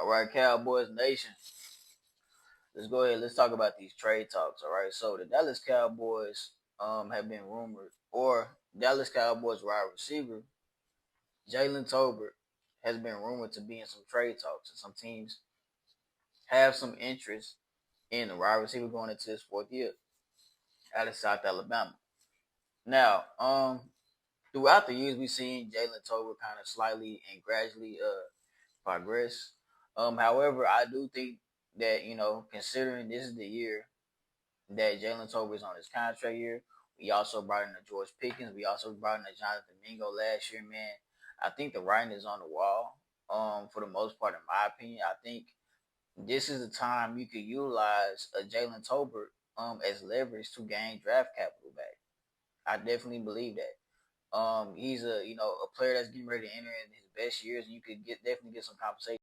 All right, Cowboys Nation. Let's go ahead. Let's talk about these trade talks. All right. So the Dallas Cowboys have been rumored, or Dallas Cowboys wide receiver Jalen Tolbert has been rumored to be in some trade talks, and some teams have some interest in the wide receiver going into his fourth year out of South Alabama. Now, throughout the years, we've seen Jalen Tolbert kind of slightly and gradually progress. However, I do think that considering this is the year that Jalen Tolbert is on his contract year, we also brought in a George Pickens. We also brought in a Jonathan Mingo last year, man. I think the writing is on the wall. For the most part, in my opinion, I think this is the time you could utilize a Jalen Tolbert as leverage to gain draft capital back. I definitely believe that. He's a player that's getting ready to enter in his best years, and you could definitely get some compensation.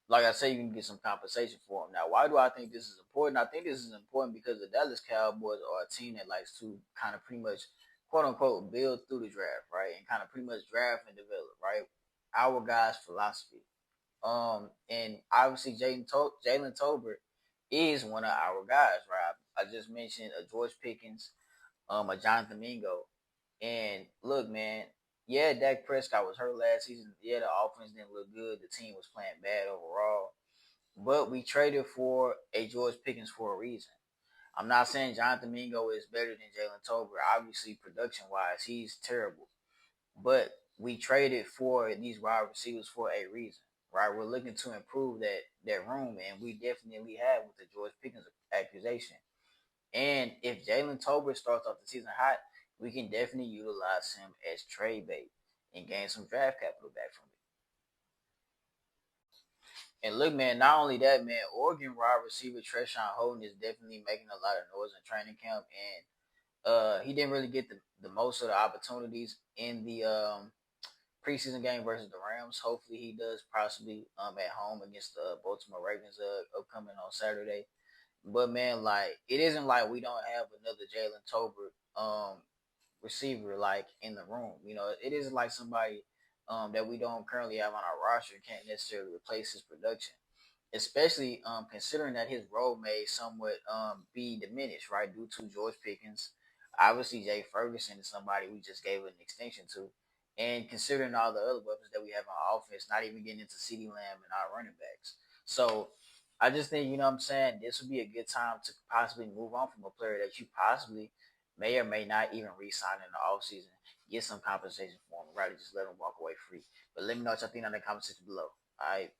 Like I say, you can get some compensation for him. Now, why do I think this is important? I think this is important because the Dallas Cowboys are a team that likes to kind of pretty much, quote unquote, build through the draft, right, and kind of pretty much draft and develop, right. Our guys' philosophy. And obviously Jalen Tolbert is one of our guys, right? I just mentioned a George Pickens, a Jonathan Mingo, and look, man, yeah, Dak Prescott was hurt last season. Yeah, the offense didn't look good. The team was playing bad overall. But we traded for a George Pickens for a reason. I'm not saying Jonathan Mingo is better than Jalen Tolbert. Obviously, production wise, he's terrible. But we traded for these wide receivers for a reason, right? We're looking to improve that room, and we definitely have with the George Pickens accusation. And if Jalen Tolbert starts off the season hot, we can definitely utilize him as trade bait and gain some draft capital back from it. And look, man, not only that, man, Oregon wide receiver Treshawn Holden is definitely making a lot of noise in training camp, and he didn't really get the most of the opportunities in the preseason game versus the Rams. Hopefully, he does possibly at home against the Baltimore Ravens upcoming on Saturday. But man, like it isn't like we don't have another Jalen Tolbert receiver like in the room. It isn't like somebody that we don't currently have on our roster can't necessarily replace his production, especially considering that his role may somewhat be diminished, right, due to George Pickens. Obviously, Jay Ferguson is somebody we just gave an extension to. And considering all the other weapons that we have on offense, not even getting into CeeDee Lamb and our running backs. So I just think, what I'm saying, this would be a good time to possibly move on from a player that you possibly may or may not even re-sign in the offseason. Get some compensation for him, right? Just let him walk away free. But let me know what y'all think on the comment section below. All right.